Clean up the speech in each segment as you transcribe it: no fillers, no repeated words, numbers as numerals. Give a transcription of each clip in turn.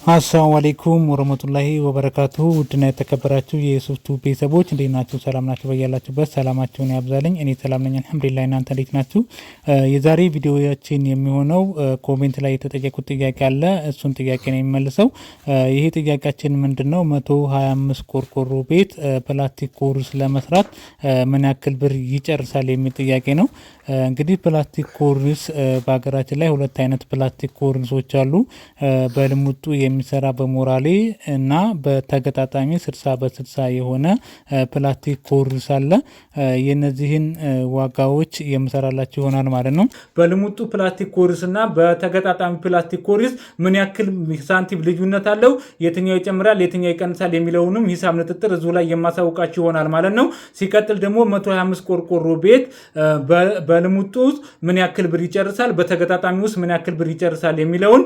አሰላሙ አለይኩም ወረህመቱላሂ ወበረካቱ። ውድና የተከበራችሁ የሱፍቱ ቤተሰቦች እንዴት ናችሁ? ሰላም ናችሁ? በያላችሁበት ሰላማችሁን ያብዛልኝ። እኔ ሰላም ነኝ አልሐምዱሊላህ። እናንተ እንዴት ናችሁ? የዛሬ ቪዲዮያችን የሚሆነው ኮሜንት ላይ የተጠየቁት ጥያቄ አለ። እሱን ጥያቄ ነው የሚመልሰው። ይሄ ጥያቄያችን ምንድን ነው? 125 ቆርቆሮ ቤት ፕላስቲክ ኮርስ ለመስራት ምን ያክል ብር ይጨርሳል የሚል ጥያቄ ነው። እንግዲህ ፕላስቲክ ኮርስ በሀገራችን ላይ ሁለት አይነት ፕላስቲክ ኮርሶች አሉ። በልሙጡ የሚሰራ በሞራሌ እና በተገጣጣሚ 60 በ60 የሆነ ፕላስቲክ ኮርስ አለ። የነዚህን ዋጋዎች የምሰራላችሁ ይሆናል ማለት ነው። በልሙጡ ፕላስቲክ ኮርስ እና በተገጣጣሚ ፕላስቲክ ኮርስ ምን ያክል ሳንቲም ልዩነት አለው፣ የትኛው ይጨምራል የትኛው ይቀንሳል የሚለውንም ሂሳብ ንጥጥር እዚሁ ላይ የማሳውቃችሁ ይሆናል ማለት ነው። ሲቀጥል ደግሞ 125 ቆርቆሮ ቤት በልሙጡ ውስጥ ምን ያክል ብር ይጨርሳል፣ በተገጣጣሚ ውስጥ ምን ያክል ብር ይጨርሳል የሚለውን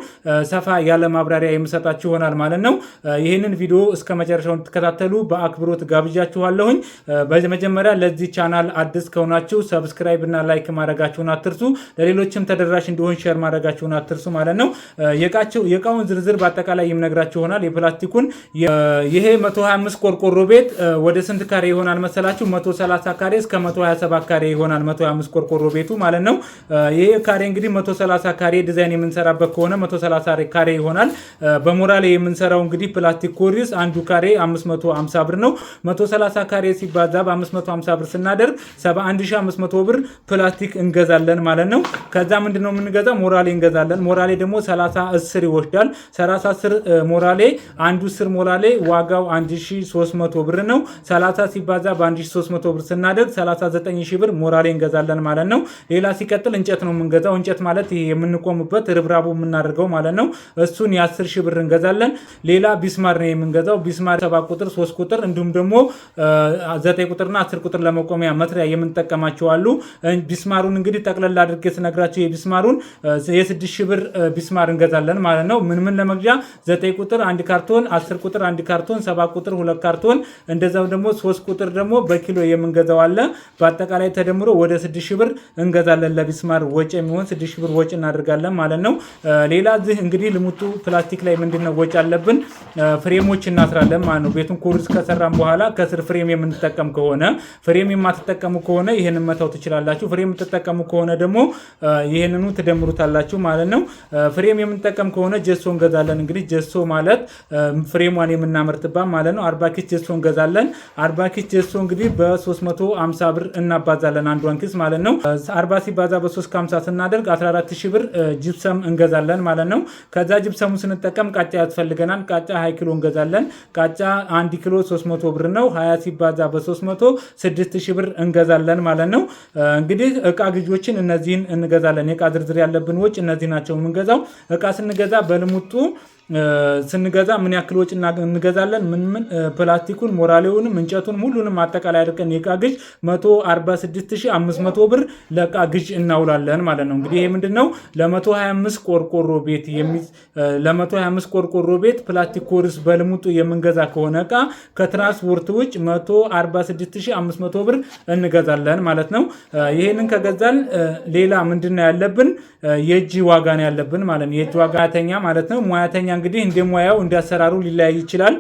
ሰፋ ያለ ማብራሪያ የምሰጣችሁ ይሆናል ማለት ነው። ይህንን ቪዲዮ እስከ መጨረሻው እንድትከታተሉ በአክብሮት ጋብዣችኋለሁኝ። በመጀመሪያ ለዚህ ቻናል አዲስ ከሆናችሁ ሰብስክራይብ እና ላይክ ማድረጋችሁን አትርሱ። ለሌሎችም ተደራሽ እንዲሆን ሼር ማድረጋችሁን አትርሱ ማለት ነው። የእቃውን ዝርዝር በአጠቃላይ የምነግራችሁ ይሆናል። የፕላስቲኩን ይሄ 125 ቆርቆሮ ቤት ወደ ስንት ካሬ ይሆናል መሰላችሁ? 130 ካሬ እስከ 127 ካሬ ይሆናል 125 ቆርቆሮ ቤቱ ማለት ነው። ይሄ ካሬ እንግዲህ 130 ካሬ ዲዛይን የምንሰራበት ከሆነ 130 ካሬ ይሆናል። በሞራሌ የምንሰራው እንግዲህ ፕላስቲክ ኮርስ አንዱ ካሬ 550 ብር ነው። 130 ካሬ ሲባዛ በ550 ብር ስናደርግ 71500 ብር ፕላስቲክ እንገዛለን ማለት ነው። ከዛ ምንድነው የምንገዛው? ሞራሌ እንገዛለን። ሞራሌ ደግሞ 30 እስር ይወስዳል። 30 እስር ሞራሌ አንዱ እስር ሞራሌ ዋጋው 1300 ብር ነው። 30 ሲባዛ በ1300 ብር ስናደርግ 39000 ብር ሞራሌ እንገዛለን ማለት ነው። ሌላ ሲቀጥል እንጨት ነው የምንገዛው። እንጨት ማለት ይሄ የምንቆምበት ርብራቡ የምናደርገው ማለት ነው። እሱን የ10 ሺህ ብር እንገዛለን። ሌላ ቢስማር ነው የምንገዛው። ቢስማር 7 ቁጥር 3 ቁጥር እንዲሁም ደግሞ 9 ቁጥርና 10 ቁጥር ለመቆሚያ መስሪያ የምንጠቀማቸው አሉ። ቢስማሩን እንግዲህ ጠቅለል አድርጌ ስነግራቸው የቢስማሩን የ6 ሺህ ብር ቢስማር እንገዛለን ማለት ነው። ምን ለመግዣ 9 ቁጥር 1 ካርቶን፣ 10 ቁጥር 1 ካርቶን፣ 7 ቁጥር 2 ካርቶን እንደዛው ደግሞ 3 ቁጥር ደግሞ በኪሎ የምንገዛው አለ። በአጠቃላይ ተደምሮ ወደ 6 ሺህ ብር እንገዛለን። ለቢስማር ወጪ የሚሆን 6 ሺህ ብር ወጪ እናደርጋለን ማለት ነው። ሌላ እዚህ እንግዲህ ልሙጡ ፕላስቲክ ላይ ምንድነው ወጪ አለብን? ፍሬሞች እናስራለን ማለት ነው። ቤቱን ኮርስ ከሰራን በኋላ ከስር ፍሬም የምንጠቀም ከሆነ፣ ፍሬም የማትጠቀሙ ከሆነ ይሄንን መተው ትችላላችሁ። ፍሬም የምትጠቀሙ ከሆነ ደግሞ ይሄንኑ ትደምሩታላችሁ ማለት ነው። ፍሬም የምንጠቀም ከሆነ ጀሶ እንገዛለን። እንግዲህ ጀሶ ማለት ፍሬሟን የምናመርትባት ማለት ነው። 40 ኪስ ጀሶ እንገዛለን። 40 ኪስ ጀሶ እንግዲህ በ350 ብር እናባዛለን አንዷን ኪስ ማለት ነው። 40 ሲባዛ በ350 ስናደርግ 14000 ብር ጅብሰም እንገዛለን ማለት ነው። ከዛ ጅብሰሙ ስንጠቀም ቃጫ ያስፈልገናል። ቃጫ 20 ኪሎ እንገዛለን። ቃጫ 1 ኪሎ 300 ብር ነው። 20 ሲባዛ በ300 6000 ብር እንገዛለን ማለት ነው። እንግዲህ እቃ ግዢዎችን እነዚህን እንገዛለን። የእቃ ዝርዝር ያለብን ወጪ እነዚህ ናቸው የምንገዛው። እቃ ስንገዛ በልሙጡ ስንገዛ ምን ያክል ወጪ እንገዛለን? ምን ፕላስቲኩን፣ ሞራሌውንም፣ እንጨቱን ሁሉንም አጠቃላይ አድርገን የእቃ ግዥ 146500 ብር ለእቃ ግዥ እናውላለን ማለት ነው። እንግዲህ ይሄ ምንድነው ለ125 ቆርቆሮ ቤት ፕላስቲክ ኮርስ በልሙጡ የምንገዛ ከሆነ እቃ ከትራንስፖርት ውጭ 146500 ብር እንገዛለን ማለት ነው። ይሄንን ከገዛን ሌላ ምንድነው ያለብን? የእጅ ዋጋ ነው ያለብን ማለት ነው። የእጅ ዋጋ ሙያተኛ ማለት ነው። ሙያተኛ እንግዲህ እንደ ሙያው እንዳሰራሩ ሊለያይ ይችላል።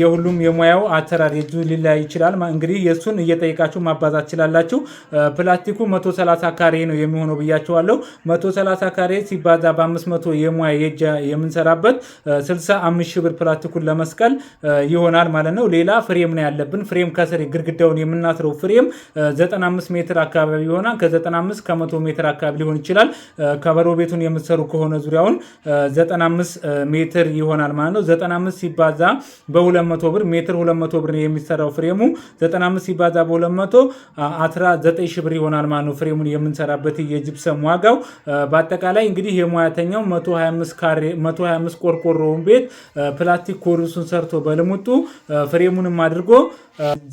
የሁሉም የሙያው አሰራር የእጁ ሊለያይ ይችላል። እንግዲህ የሱን እየጠየቃችሁ ማባዛት ትችላላችሁ። ፕላስቲኩ 130 ካሬ ነው የሚሆነው ብያችኋለሁ። 130 ካሬ ሲባዛ በ500 የሙያ የእጅ የምንሰራበት 65 ብር ፕላስቲኩን ለመስቀል ይሆናል ማለት ነው። ሌላ ፍሬም ነው ያለብን። ፍሬም ከስር ግድግዳውን የምናስረው ፍሬም 95 ሜትር አካባቢ ይሆናል። ከ95 ከ100 ሜትር አካባቢ ሊሆን ይችላል። ከበሮ ቤቱን የምትሰሩ ከሆነ ዙሪያውን 95 ሜትር ይሆናል ማለት ነው። 95 ሲባዛ በ200 ብር ሜትር 200 ብር የሚሰራው ፍሬሙ 95 ሲባዛ በ200 19000 ብር ይሆናል ማለት ነው። ፍሬሙን የምንሰራበት የጅብሰም ዋጋው በአጠቃላይ እንግዲህ የሙያተኛው 125 ቆርቆሮውን ቤት ፕላስቲክ ኮርሱን ሰርቶ በልሙጡ ፍሬሙንም አድርጎ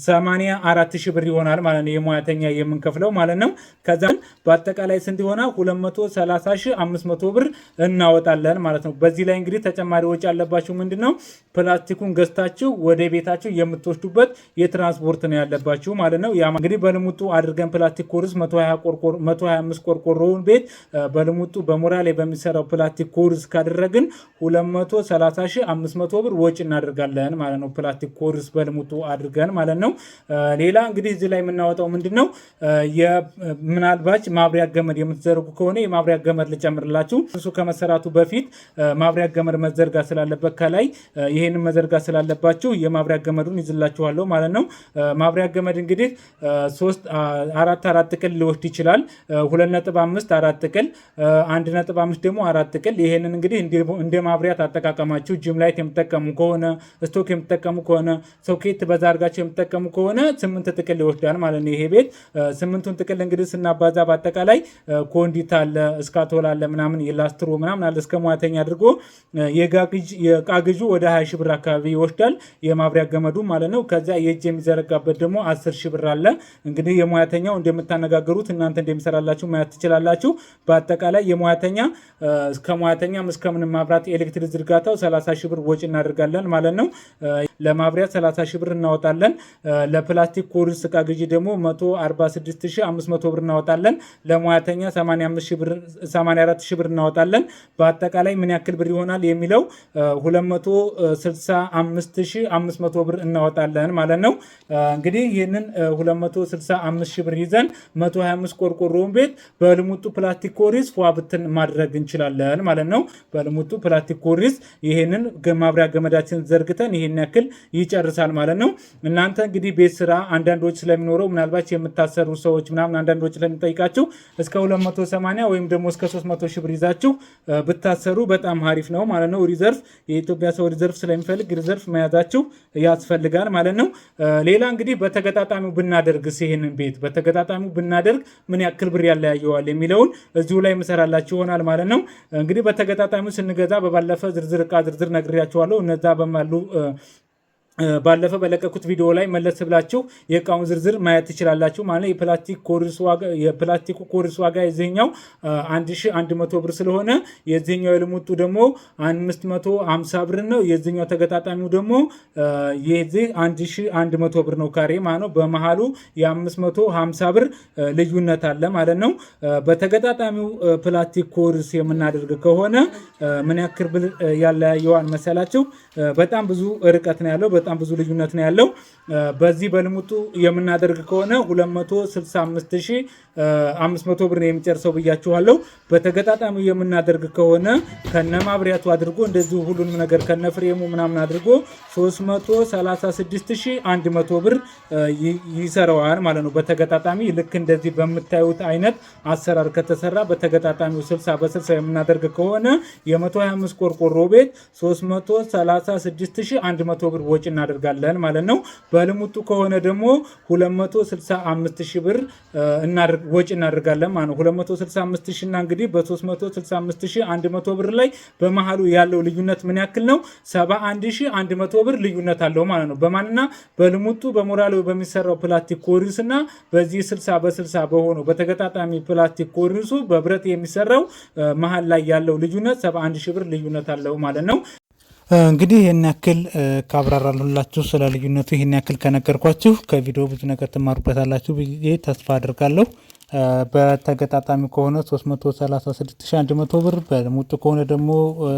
84000 ብር ይሆናል ማለት ነው። የሙያተኛ የምንከፍለው ማለት ነው። ከዛ በአጠቃላይ ስንት ይሆናል? 230500 ብር እናወጣለን ማለት ነው። በዚህ ላይ እንግዲህ ተጨማሪ ተጨማሪ ወጪ ያለባችሁ ምንድነው ፕላስቲኩን ገዝታችሁ ወደ ቤታችሁ የምትወስዱበት የትራንስፖርት ነው ያለባችሁ ማለት ነው። ያ እንግዲህ በልሙጡ አድርገን ፕላስቲክ ኮርስ 125 ቆርቆሮውን ቤት በልሙጡ በሞራሌ በሚሰራው ፕላስቲክ ኮርስ ካደረግን 230,500 ብር ወጪ እናደርጋለን ማለት ነው። ፕላስቲክ ኮርስ በልሙጡ አድርገን ማለት ነው። ሌላ እንግዲህ እዚህ ላይ የምናወጣው ምንድነው ምናልባት ማብሪያ ገመድ የምትዘርጉ ከሆነ የማብሪያ ገመድ ልጨምርላችሁ። እሱ ከመሰራቱ በፊት ማብሪያ ገመድ መዘርጋ ስላለበት ከላይ ይሄንን መዘርጋ ስላለባችሁ የማብሪያ ገመዱን ይዝላችኋለሁ ማለት ነው። ማብሪያ ገመድ እንግዲህ 4 ጥቅል ሊወስድ ይችላል። 2.5 4 ጥቅል 1.5 ደግሞ 4 ጥቅል። ይሄንን እንግዲህ እንደ ማብሪያት አጠቃቀማችሁ ጂም ላይት የምትጠቀሙ ከሆነ ስቶክ የምትጠቀሙ ከሆነ ሶኬት በዛ አድርጋችሁ የምትጠቀሙ ከሆነ 8 ጥቅል ይወስዳል ማለት ነው። ይሄ ቤት 8ቱን ጥቅል እንግዲህ ስናባዛ በአጠቃላይ ኮንዲት አለ እስካቶላ አለ ምናምን የላስትሮ ምናምን አለ እስከ ሙያተኛ አድርጎ የእቃ ግዢ ወደ 20 ሺህ ብር አካባቢ ይወስዳል የማብሪያ ገመዱ ማለት ነው። ከዛ የእጅ የሚዘረጋበት ደግሞ 10 ሺህ ብር አለ። እንግዲህ የሙያተኛው እንደምታነጋገሩት እናንተ እንደሚሰራላችሁ ማየት ትችላላችሁ። በአጠቃላይ የሙያተኛ ከሙያተኛም እስከምን ማብራት ኤሌክትሪክ ዝርጋታው 30 ሺህ ብር ወጪ እናደርጋለን ማለት ነው። ለማብሪያ 30 ሺህ ብር እናወጣለን። ለፕላስቲክ ኮርስ እቃ ግዢ ደግሞ 146,500 ብር እናወጣለን። ለሙያተኛ 84 ሺህ ብር እናወጣለን። በአጠቃላይ ምን ያክል ብር ይሆናል የሚለው 265,500 ብር እናወጣለን ማለት ነው። እንግዲህ ይህንን 265 ሺህ ብር ይዘን 125 ቆርቆሮውን ቤት በልሙጡ ፕላስቲክ ኮሪስ ፏብትን ማድረግ እንችላለን ማለት ነው። በልሙጡ ፕላስቲክ ኮሪስ ይህንን ማብሪያ ገመዳችን ዘርግተን ይህን ያክል ይጨርሳል ማለት ነው። እናንተ እንግዲህ ቤት ስራ አንዳንዶች ስለሚኖረው ምናልባት የምታሰሩ ሰዎች ምናምን አንዳንዶች ስለሚጠይቃችሁ እስከ 280 ወይም ደግሞ እስከ 300 ሺህ ብር ይዛችሁ ብታሰሩ በጣም አሪፍ ነው ማለት ነው። ሪዘርቭ የኢትዮጵያ ሰው ሪዘርቭ ስለሚፈልግ ሪዘርቭ መያዛችሁ ያስፈልጋል ማለት ነው። ሌላ እንግዲህ በተገጣጣሚው ብናደርግስ ይሄንን ቤት በተገጣጣሚው ብናደርግ ምን ያክል ብር ያለያየዋል የሚለውን እዚሁ ላይ መሰራላችሁ ይሆናል ማለት ነው። እንግዲህ በተገጣጣሚው ስንገዛ በባለፈ ዝርዝር ነግሬያችኋለሁ። እነዛ በማሉ ባለፈ በለቀኩት ቪዲዮ ላይ መለስ ብላችሁ የእቃውን ዝርዝር ማየት ትችላላችሁ ማለት የፕላስቲክ ኮርስ ዋጋ የዚህኛው 1100 ብር ስለሆነ የዚህኛው የልሙጡ ደግሞ 550 ብር ነው። የዚህኛው ተገጣጣሚው ደግሞ የዚህ 1100 ብር ነው ካሬ ማለት ነው። በመሃሉ የ550 ብር ልዩነት አለ ማለት ነው። በተገጣጣሚው ፕላስቲክ ኮርስ የምናደርግ ከሆነ ምን ያክል ብር ያለያየዋል መሰላችሁ? በጣም ብዙ ርቀት ነው ያለው። በጣም ብዙ ልዩነት ነው ያለው። በዚህ በልሙጡ የምናደርግ ከሆነ 265,500 ብር ነው የሚጨርሰው ብያችኋለሁ። በተገጣጣሚው የምናደርግ ከሆነ ከነማብሪያቱ አድርጎ እንደዚሁ ሁሉንም ነገር ከነፍሬሙ ምናምን አድርጎ 336,100 ብር ይሰራዋል ማለት ነው። በተገጣጣሚ ልክ እንደዚህ በምታዩት አይነት አሰራር ከተሰራ በተገጣጣሚው 60 በ60 የምናደርግ ከሆነ የ125 ቆርቆሮ ቤት 336,100 ብር ወጪ እናደርጋለን ማለት ነው። በልሙጡ ከሆነ ደግሞ 265,000 ብር ወጪ እናደርጋለን ማለት ነው። 265,000 እና እንግዲህ በ365,100 ብር ላይ በመሃሉ ያለው ልዩነት ምን ያክል ነው? 71,100 ብር ልዩነት አለው ማለት ነው። በማንና በልሙጡ በሞራሌ በሚሰራው ፕላስቲክ ኮርኒስ እና በዚህ 60 በ60 በሆነው በተገጣጣሚ ፕላስቲክ ኮርኒሱ በብረት የሚሰራው መሃል ላይ ያለው ልዩነት 71,000 ብር ልዩነት አለው ማለት ነው። እንግዲህ ይህን ያክል ካብራራሉላችሁ ስለ ልዩነቱ ይህን ያክል ከነገርኳችሁ ከቪዲዮ ብዙ ነገር ትማሩበታላችሁ ብዬ ተስፋ አድርጋለሁ። በተገጣጣሚ ከሆነ 336,100 ብር፣ በልሙጡ ከሆነ ደግሞ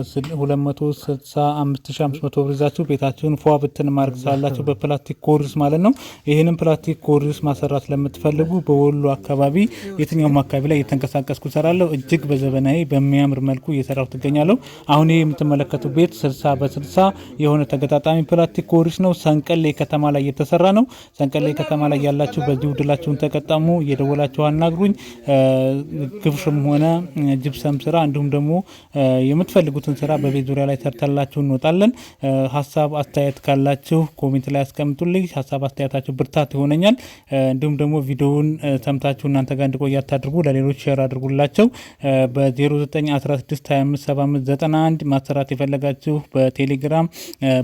265,500 ብር ይዛችሁ ቤታችሁን ፏ ብትን ማድረግ ስላላችሁ በፕላስቲክ ኮርኒስ ማለት ነው። ይህንን ፕላስቲክ ኮርኒስ ማሰራት ለምትፈልጉ በወሎ አካባቢ የትኛውም አካባቢ ላይ እየተንቀሳቀስኩ እሰራለሁ። እጅግ በዘመናዊ በሚያምር መልኩ እየሰራሁ ትገኛለሁ። አሁን ይህ የምትመለከቱ ቤት 60 በ60 የሆነ ተገጣጣሚ ፕላስቲክ ኮርኒስ ነው። ሰንቀሌ ከተማ ላይ እየተሰራ ነው። ሰንቀሌ ከተማ ላይ ያላችሁ በዚህ ውድላችሁን ተቀጣሙ። እየደወላችሁ አናግሩኝ። ግብሽም ሆነ ጅብሰም ስራ እንዲሁም ደግሞ የምትፈልጉትን ስራ በቤት ዙሪያ ላይ ሰርተላችሁ እንወጣለን። ሀሳብ አስተያየት ካላችሁ ኮሜንት ላይ አስቀምጡልኝ። ሀሳብ አስተያየታችሁ ብርታት ይሆነኛል። እንዲሁም ደግሞ ቪዲዮውን ሰምታችሁ እናንተ ጋር እንዲቆይ አታድርጉ፣ ለሌሎች ሼር አድርጉላቸው። በ0916257591 ማሰራት የፈለጋችሁ በቴሌግራም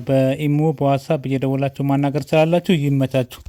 በኢሞ በዋትስአፕ እየደወላችሁ ማናገር ስላላችሁ ይመቻችሁ።